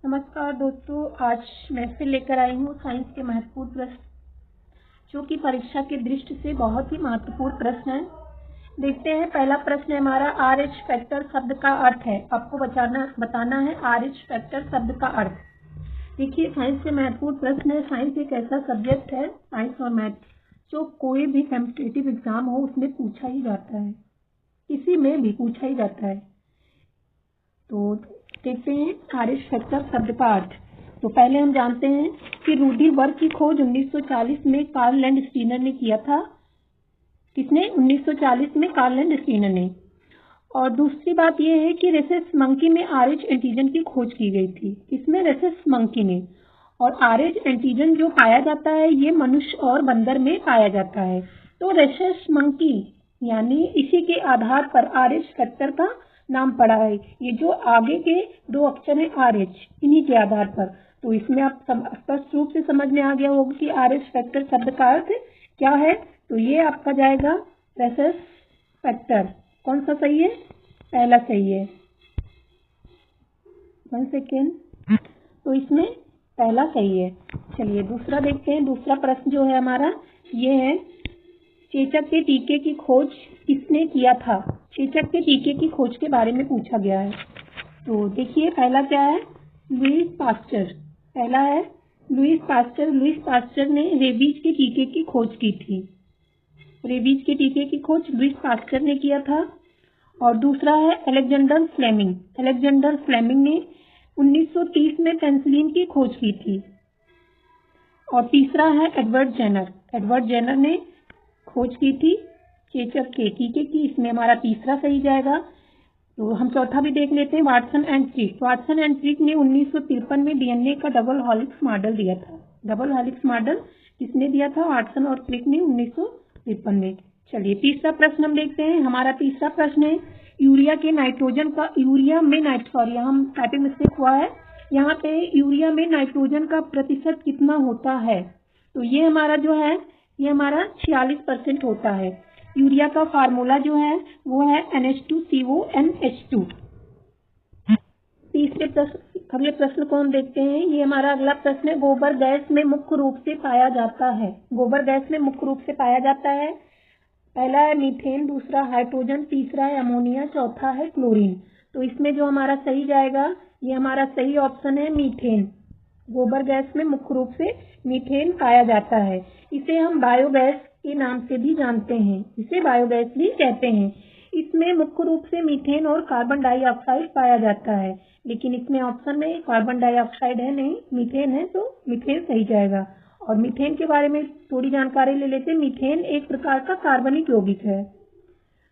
नमस्कार दोस्तों, आज मैं फिर लेकर आई हूँ साइंस के महत्वपूर्ण प्रश्न, जो कि परीक्षा की दृष्टि से बहुत ही महत्वपूर्ण प्रश्न है। देखते हैं, पहला प्रश्न है हमारा, आर एच फैक्टर शब्द का अर्थ है। आपको बताना है आर एच फैक्टर शब्द का अर्थ। देखिए, साइंस के महत्वपूर्ण प्रश्न है। साइंस एक ऐसा सब्जेक्ट है, साइंस और मैथ, जो कोई भी कॉम्पिटिटिव एग्जाम हो उसमें पूछा ही जाता है, किसी में भी पूछा ही जाता है। तो देखते हैं आर एच फैक्टर शब्द का अर्थ। तो पहले हम जानते हैं कि रूढ़ि वर्ग की खोज 1940 में कार्ल लैंडस्टीनर ने किया था। किसने? 1940 में कार्ल लैंडस्टीनर ने। और दूसरी बात यह है कि रेसेस मंकी में आर एच एंटीजन की खोज की गई थी। किसमें? रेसेस मंकी में। और आर एच एंटीजन जो पाया जाता है ये मनुष्य और बंदर में पाया जाता है। तो रेसेस मंकी यानी इसी के आधार पर आर एच फैक्टर का नाम पड़ा है। ये जो आगे के दो अक्षर हैं आर एच, इन्हीं के आधार पर। तो इसमें आप स्पष्ट रूप से समझ में आ गया होगा कि आर एच फैक्टर शब्द का अर्थ क्या है। तो ये आपका जाएगा रेसेस फैक्टर। कौन सा सही है? पहला सही है। 1 सेकेंड। तो इसमें पहला सही है। चलिए दूसरा देखते हैं। दूसरा प्रश्न जो है हमारा ये है, चेचक के टीके की खोज किसने किया था? चेचक के टीके की खोज के बारे में पूछा गया है। तो देखिए, पहला क्या है? Lewis pasture. पहला है लुईस पास्चर। लुईस पास्चर ने रेबीज के टीके की खोज की थी। रेबीज के टीके की खोज लुईस पास्चर ने किया था। और दूसरा है अलेक्जेंडर फ्लेमिंग। अलेक्जेंडर फ्लेमिंग ने 1930 में पेनिसिलिन की खोज की थी। और तीसरा है एडवर्ड जेनर। एडवर्ड जेनर ने खोज की थी चेचक के टीके की। इसमें हमारा तीसरा सही जाएगा। तो हम चौथा भी देख लेते हैं, Watson and Crick. Watson and Crick ने 1953 में डीएनए का डबल हेलिक्स मॉडल दिया था। डबल हेलिक्स मॉडल किसने दिया था? वाटसन और क्रिक ने 1953 में। चलिए तीसरा प्रश्न हम देखते हैं। हमारा तीसरा प्रश्न है, यूरिया में हम टाइपिंग मिस्टेक हुआ है यहाँ पे। यूरिया में नाइट्रोजन का प्रतिशत कितना होता है? तो ये हमारा जो है ये हमारा 46% होता है। यूरिया का फार्मूला जो है वो है NH2CONH2। अगले प्रश्न को हम देखते हैं। ये हमारा अगला प्रश्न है, गोबर गैस में मुख्य रूप से पाया जाता है। गोबर गैस में मुख्य रूप से पाया जाता है। पहला है मीथेन, दूसरा हाइड्रोजन, तीसरा है अमोनिया, चौथा है क्लोरीन। तो इसमें जो हमारा सही जाएगा, ये हमारा सही ऑप्शन है मीथेन। गोबर गैस में मुख्य रूप से मीथेन पाया जाता है। इसे हम बायोगैस के नाम से भी जानते हैं, इसे बायोगैस भी कहते हैं। इसमें मुख्य रूप से मीथेन और कार्बन डाइऑक्साइड पाया जाता है, लेकिन इसमें ऑप्शन में कार्बन डाइऑक्साइड है नहीं, मीथेन है, तो मीथेन सही जाएगा। और मीथेन के बारे में थोड़ी जानकारी ले लेते हैं। मीथेन एक प्रकार का कार्बनिक यौगिक है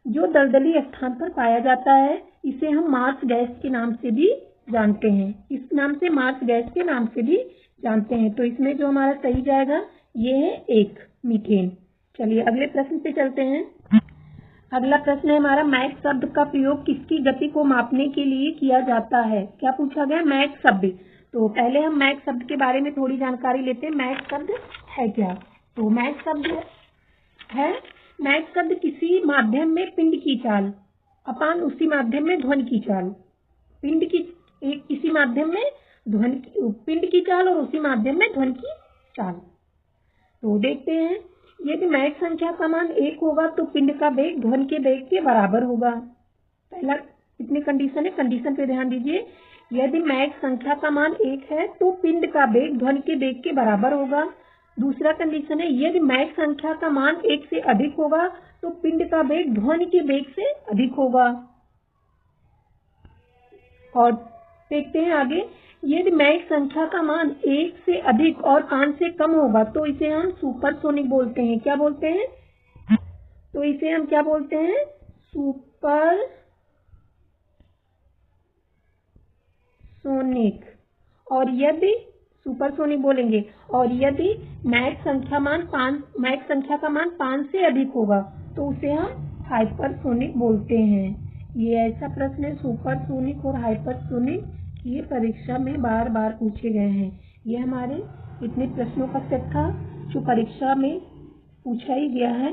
जो दलदली स्थान पर पाया जाता है। इसे हम मार्स गैस के नाम से भी जानते हैं। इस नाम से मार्स गैस के नाम से भी जानते हैं। तो इसमें जो हमारा सही जाएगा ये है 1, मीथेन। चलिए अगले प्रश्न पे चलते हैं। अगला प्रश्न है हमारा, मैक शब्द का प्रयोग किसकी गति को मापने के लिए किया जाता है? क्या पूछा गया? मैक शब्द। तो पहले हम मैक शब्द के बारे में थोड़ी जानकारी लेते हैं। मैक शब्द है क्या? तो मैक शब्द किसी माध्यम में पिंड की चाल अपान उसी माध्यम में ध्वनि की चाल। किसी माध्यम में पिंड की चाल और उसी माध्यम में ध्वनि की चाल। तो देखते हैं, यदि मैक संख्या का मान 1 होगा तो पिंड का वेग ध्वनि के वेग के बराबर होगा। पहला कितनी कंडीशन है? कंडीशन पे ध्यान दीजिए। यदि मैक संख्या का मान 1 है तो पिंड का वेग ध्वनि के वेग के बराबर होगा। दूसरा कंडीशन है, यदि मैक संख्या का मान 1 से अधिक होगा तो पिंड का वेग ध्वनि के वेग से अधिक होगा। और देखते हैं आगे, यदि मैक संख्या का मान 1 से अधिक और 5 से कम होगा तो इसे हम सुपरसोनिक बोलते हैं। क्या बोलते हैं? तो इसे हम क्या बोलते हैं? सुपरसोनिक। और यदि सुपरसोनिक बोलेंगे, और यदि मैक संख्या का मान 5 से अधिक होगा तो उसे हम हाइपरसोनिक बोलते हैं। ये ऐसा प्रश्न है, सुपरसोनिक और हाइपरसोनिक, ये परीक्षा में बार बार पूछे गए हैं। ये हमारे इतने प्रश्नों का सेट था जो परीक्षा में पूछा ही गया है।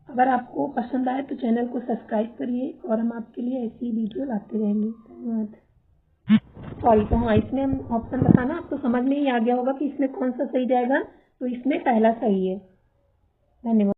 अगर आपको पसंद आए तो चैनल को सब्सक्राइब करिए और हम आपके लिए ऐसी वीडियो लाते रहेंगे। धन्यवाद। सॉरी, तो हाँ, इसमें हम ऑप्शन बताना, आपको समझ में ही आ गया होगा कि इसमें कौन सा सही जाएगा। तो इसमें पहला सही है। धन्यवाद।